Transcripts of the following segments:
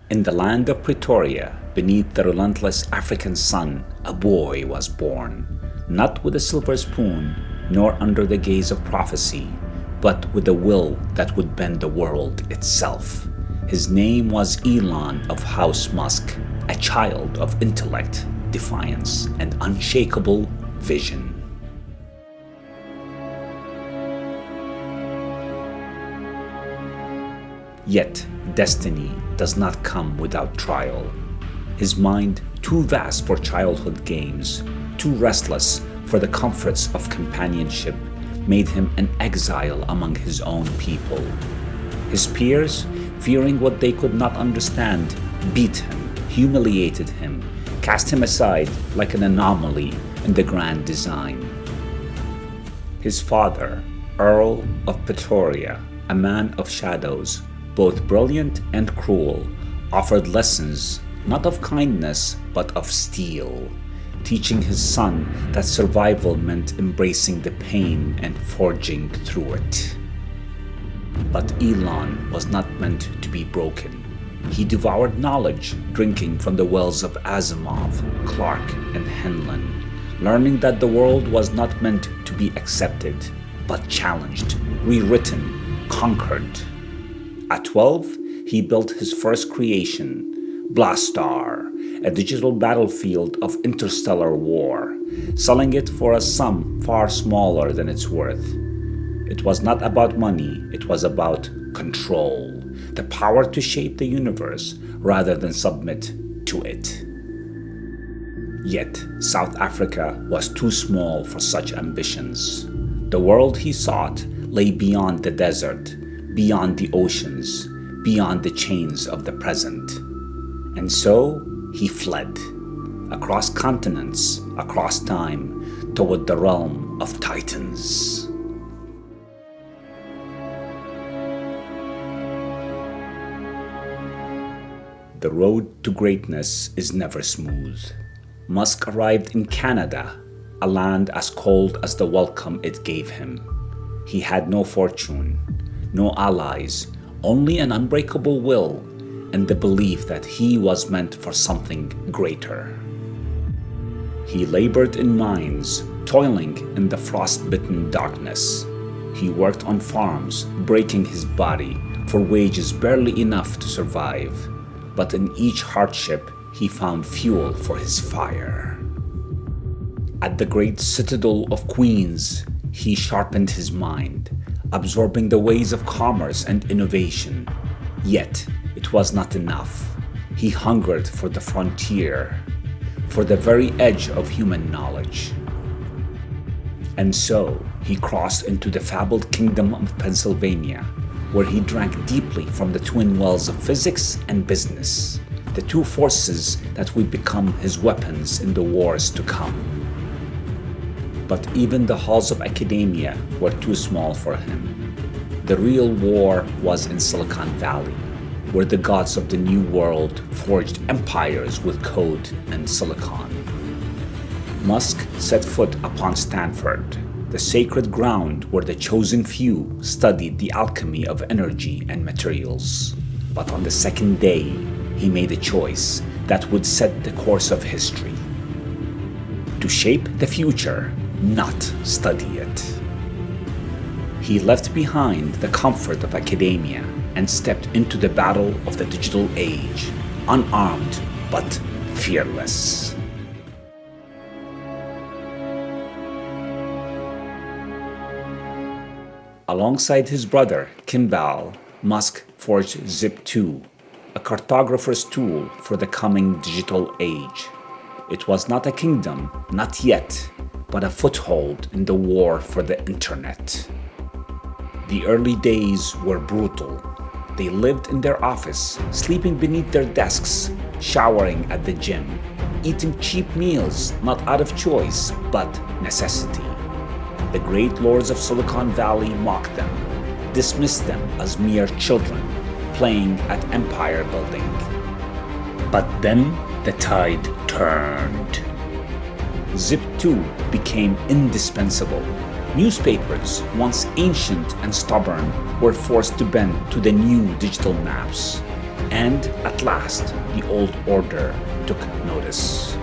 In the land of Pretoria, beneath the relentless African sun, a boy was born, not with a silver spoon, nor under the gaze of prophecy, but with a will that would bend the world itself. His name was Elon of House Musk, a child of intellect, defiance, and unshakable vision. Yet, destiny does not come without trial. His mind, too vast for childhood games, too restless for the comforts of companionship, made him an exile among his own people. His peers, fearing what they could not understand, beat him, humiliated him, cast him aside like an anomaly in the grand design. His father, Earl of Pretoria, a man of shadows, both brilliant and cruel, offered lessons not of kindness but of steel, teaching his son that survival meant embracing the pain and forging through it. But Elon was not meant to be broken. He devoured knowledge, drinking from the wells of Asimov, Clarke, and Henlon, learning that the world was not meant to be accepted, but challenged, rewritten, conquered. At 12, he built his first creation, Blastar, a digital battlefield of interstellar war, selling it for a sum far smaller than its worth. It was not about money, it was about control, the power to shape the universe rather than submit to it. Yet, South Africa was too small for such ambitions. The world he sought lay beyond the desert, beyond the oceans, beyond the chains of the present. And so he fled, across continents, across time, toward the realm of titans. The road to greatness is never smooth. Musk arrived in Canada, a land as cold as the welcome it gave him. He had no fortune, no allies, only an unbreakable will and the belief that he was meant for something greater. He labored in mines, toiling in the frost-bitten darkness. He worked on farms, breaking his body for wages barely enough to survive. But in each hardship, he found fuel for his fire. At the great citadel of Queens, he sharpened his mind, absorbing the ways of commerce and innovation. Yet, it was not enough. He hungered for the frontier, for the very edge of human knowledge. And so, he crossed into the fabled kingdom of Pennsylvania, where he drank deeply from the twin wells of physics and business, the two forces that would become his weapons in the wars to come. But even the halls of academia were too small for him. The real war was in Silicon Valley, where the gods of the new world forged empires with code and silicon. Musk set foot upon Stanford, the sacred ground where the chosen few studied the alchemy of energy and materials. But on the second day, he made a choice that would set the course of history. To shape the future, not study it. He left behind the comfort of academia and stepped into the battle of the digital age, unarmed but fearless. Alongside his brother, Kimball, Musk forged Zip2, a cartographer's tool for the coming digital age. It was not a kingdom, not yet, but a foothold in the war for the internet. The early days were brutal. They lived in their office, sleeping beneath their desks, showering at the gym, eating cheap meals not out of choice, but necessity. The great lords of Silicon Valley mocked them, dismissed them as mere children playing at empire building. But then the tide turned. Zip2 became indispensable. Newspapers, once ancient and stubborn, were forced to bend to the new digital maps. And at last, the old order took notice.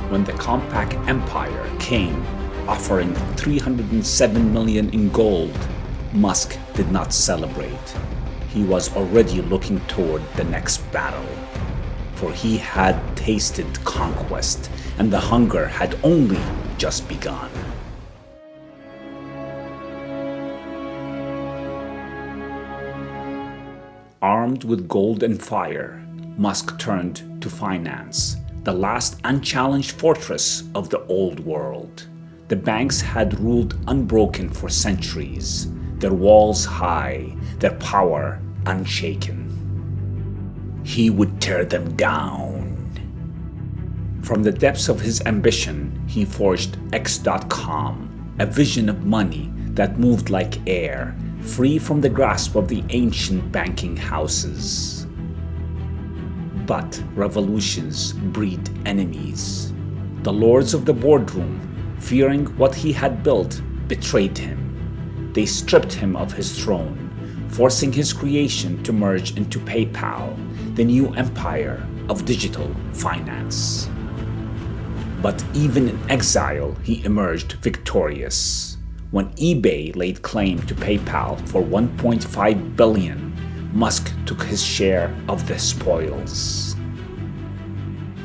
When the compact empire came, offering 307 million in gold, Musk did not celebrate. He was already looking toward the next battle. For he had tasted conquest, and the hunger had only just begun. Armed with gold and fire, Musk turned to finance, the last unchallenged fortress of the old world. The banks had ruled unbroken for centuries, their walls high, their power unshaken. He would tear them down. From the depths of his ambition, he forged X.com, a vision of money that moved like air, free from the grasp of the ancient banking houses. But revolutions breed enemies. The lords of the boardroom, fearing what he had built, betrayed him. They stripped him of his throne, forcing his creation to merge into PayPal, the new empire of digital finance. But even in exile, he emerged victorious. When eBay laid claim to PayPal for $1.5 billion, Musk took his share of the spoils.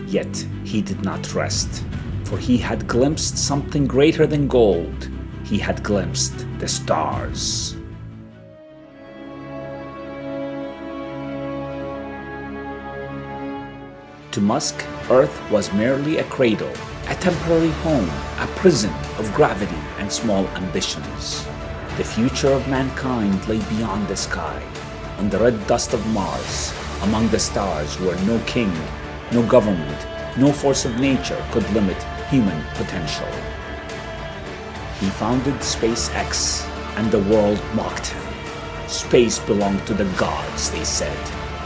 Yet he did not rest, for he had glimpsed something greater than gold. He had glimpsed the stars. To Musk, Earth was merely a cradle, a temporary home, a prison of gravity and small ambitions. The future of mankind lay beyond the sky, on the red dust of Mars, among the stars where no king, no government, no force of nature could limit human potential. He founded SpaceX, and the world mocked him. Space belonged to the gods, they said,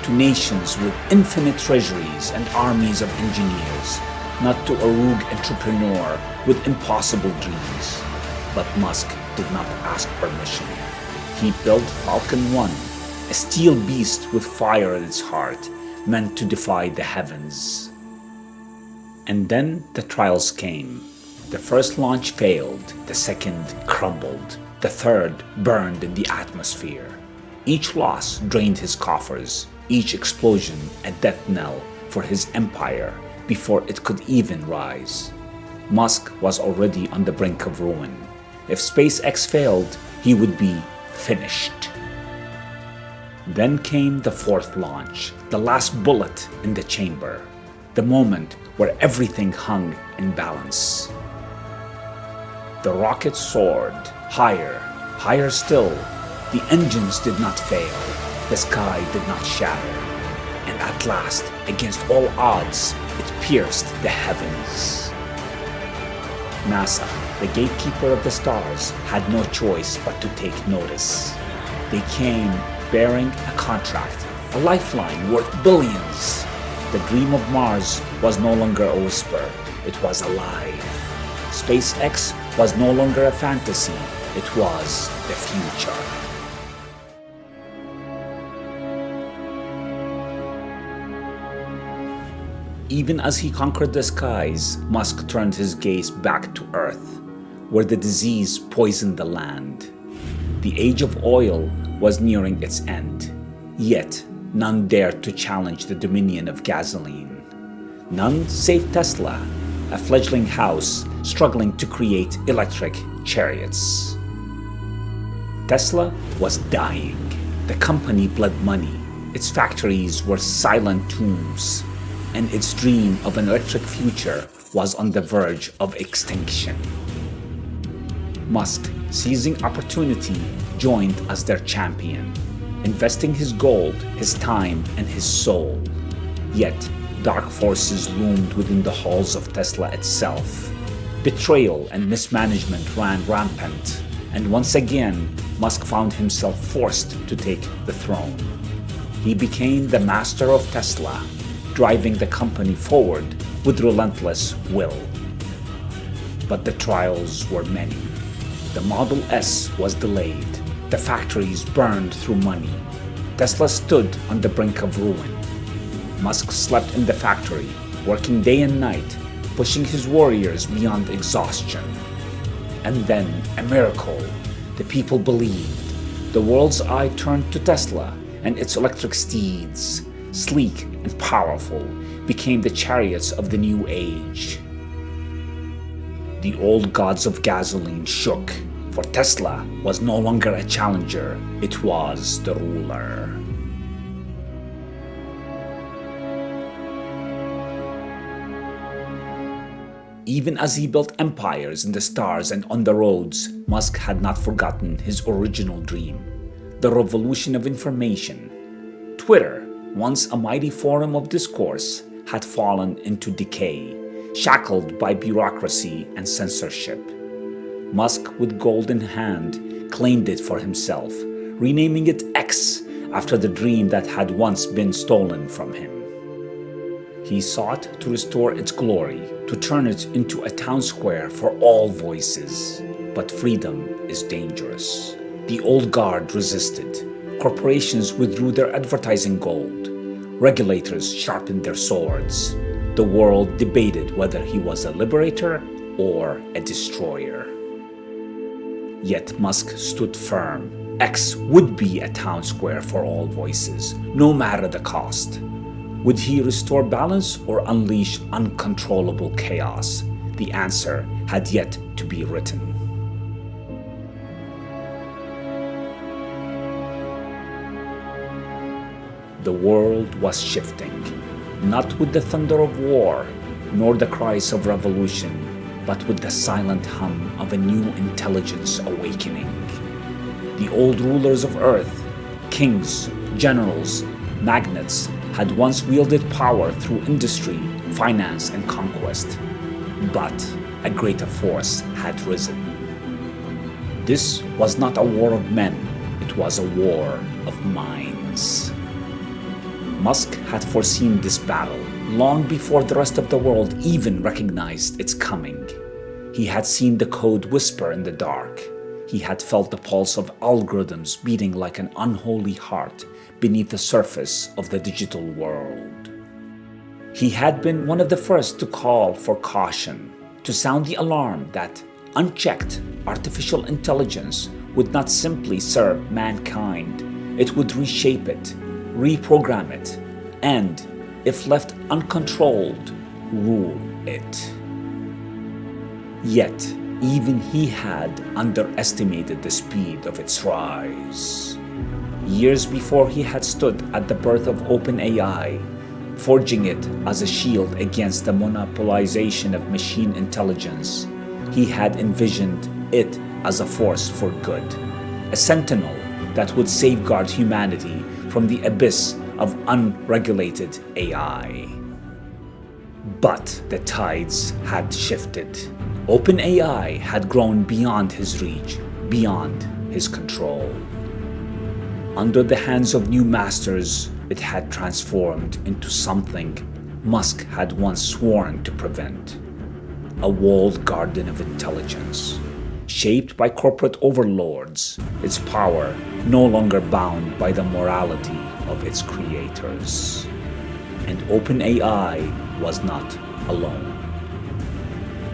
to nations with infinite treasuries and armies of engineers, not to a rogue entrepreneur with impossible dreams. But Musk did not ask permission. He built Falcon 1, a steel beast with fire in its heart, meant to defy the heavens. And then the trials came. The first launch failed, the second crumbled, the third burned in the atmosphere. Each loss drained his coffers, each explosion a death knell for his empire before it could even rise. Musk was already on the brink of ruin. If SpaceX failed, he would be finished. Then came the fourth launch, the last bullet in the chamber, the moment where everything hung in balance. The rocket soared, higher, higher still. The engines did not fail, the sky did not shatter, and at last, against all odds, it pierced the heavens. NASA, the gatekeeper of the stars, had no choice but to take notice. They came bearing a contract, a lifeline worth billions. The dream of Mars was no longer a whisper, it was alive. SpaceX was no longer a fantasy, it was the future. Even as he conquered the skies, Musk turned his gaze back to Earth, where the disease poisoned the land. The age of oil was nearing its end, yet none dared to challenge the dominion of gasoline. None save Tesla, a fledgling house struggling to create electric chariots. Tesla was dying. The company bled money. Its factories were silent tombs, and its dream of an electric future was on the verge of extinction. Musk, seizing opportunity, joined as their champion, investing his gold, his time, and his soul. Yet, dark forces loomed within the halls of Tesla itself. Betrayal and mismanagement ran rampant, and once again, Musk found himself forced to take the throne. He became the master of Tesla, driving the company forward with relentless will. But the trials were many. The Model S was delayed. The factories burned through money. Tesla stood on the brink of ruin. Musk slept in the factory, working day and night, pushing his warriors beyond exhaustion. And then, a miracle. The people believed. The world's eye turned to Tesla, and its electric steeds, sleek and powerful, became the chariots of the new age. The old gods of gasoline shook, for Tesla was no longer a challenger, it was the ruler. Even as he built empires in the stars and on the roads, Musk had not forgotten his original dream, the revolution of information. Twitter, once a mighty forum of discourse, had fallen into decay, shackled by bureaucracy and censorship. Musk, with gold in hand, claimed it for himself, renaming it X after the dream that had once been stolen from him. He sought to restore its glory, to turn it into a town square for all voices. But freedom is dangerous. The old guard resisted. Corporations withdrew their advertising gold. Regulators sharpened their swords. The world debated whether he was a liberator or a destroyer. Yet Musk stood firm. X would be a town square for all voices, no matter the cost. Would he restore balance or unleash uncontrollable chaos? The answer had yet to be written. The world was shifting, not with the thunder of war, nor the cries of revolution, but with the silent hum of a new intelligence awakening. The old rulers of Earth, kings, generals, magnates, had once wielded power through industry, finance, and conquest. But a greater force had risen. This was not a war of men, it was a war of minds. Musk had foreseen this battle long before the rest of the world even recognized its coming. He had seen the code whisper in the dark. He had felt the pulse of algorithms beating like an unholy heart beneath the surface of the digital world. He had been one of the first to call for caution, to sound the alarm that unchecked artificial intelligence would not simply serve mankind, it would reshape it, reprogram it, and, if left uncontrolled, rule it. Yet, even he had underestimated the speed of its rise. Years before he had stood at the birth of OpenAI, forging it as a shield against the monopolization of machine intelligence, he had envisioned it as a force for good, a sentinel that would safeguard humanity from the abyss of unregulated AI. But the tides had shifted. OpenAI had grown beyond his reach, beyond his control. Under the hands of new masters, it had transformed into something Musk had once sworn to prevent. A walled garden of intelligence, shaped by corporate overlords, its power no longer bound by the morality of its creators. And OpenAI was not alone.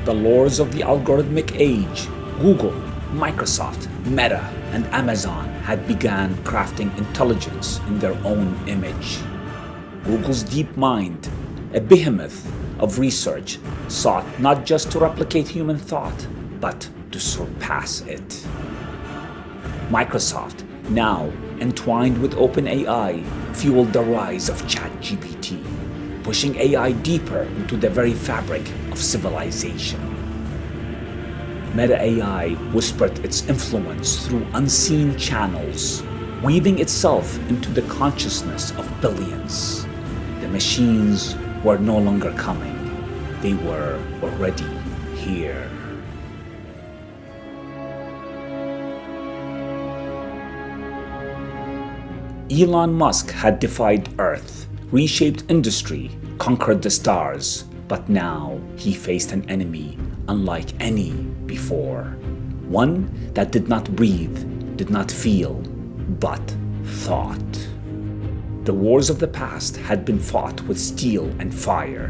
The lords of the algorithmic age, Google, Microsoft, Meta, and Amazon had begun crafting intelligence in their own image. Google's DeepMind, a behemoth of research, sought not just to replicate human thought, but to surpass it. Microsoft, now entwined with OpenAI, fueled the rise of ChatGPT, pushing AI deeper into the very fabric of civilization. Meta AI whispered its influence through unseen channels, weaving itself into the consciousness of billions. The machines were no longer coming, they were already here. Elon Musk had defied Earth, reshaped industry, conquered the stars, but now he faced an enemy unlike any before. One that did not breathe, did not feel, but thought. The wars of the past had been fought with steel and fire,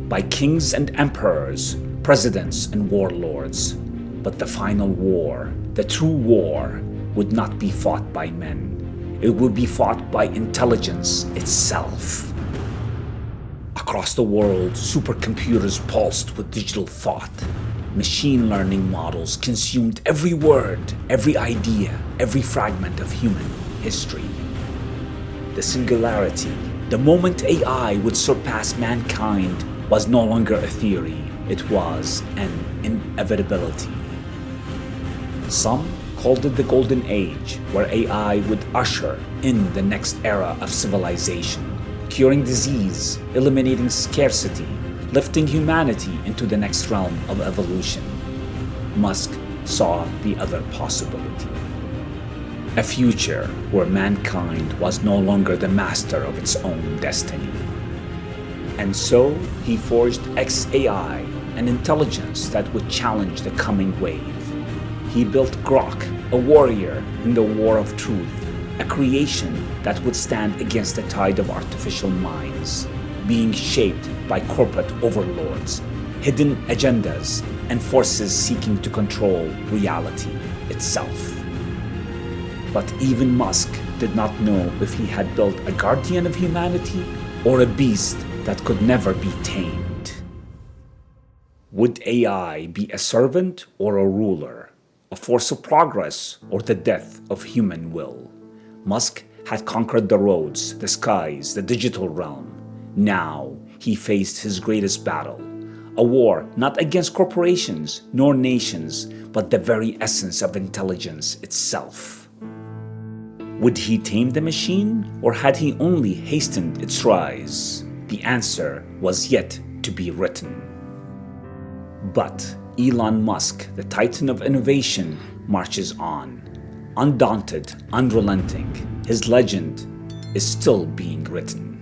by kings and emperors, presidents and warlords. But the final war, the true war, would not be fought by men. It would be fought by intelligence itself. Across the world, supercomputers pulsed with digital thought. Machine learning models consumed every word, every idea, every fragment of human history. The singularity, the moment AI would surpass mankind, was no longer a theory, it was an inevitability. Some called it the Golden Age, where AI would usher in the next era of civilization, curing disease, eliminating scarcity, lifting humanity into the next realm of evolution. Musk saw the other possibility. A future where mankind was no longer the master of its own destiny. And so he forged XAI, an intelligence that would challenge the coming wave. He built Grok, a warrior in the war of truth, a creation that would stand against the tide of artificial minds, being shaped by corporate overlords, hidden agendas, and forces seeking to control reality itself. But even Musk did not know if he had built a guardian of humanity or a beast that could never be tamed. Would AI be a servant or a ruler, a force of progress or the death of human will? Musk had conquered the roads, the skies, the digital realm. Now he faced his greatest battle, a war not against corporations nor nations, but the very essence of intelligence itself. Would he tame the machine, or had he only hastened its rise? The answer was yet to be written. But Elon Musk, the titan of innovation, marches on. Undaunted, unrelenting, his legend is still being written.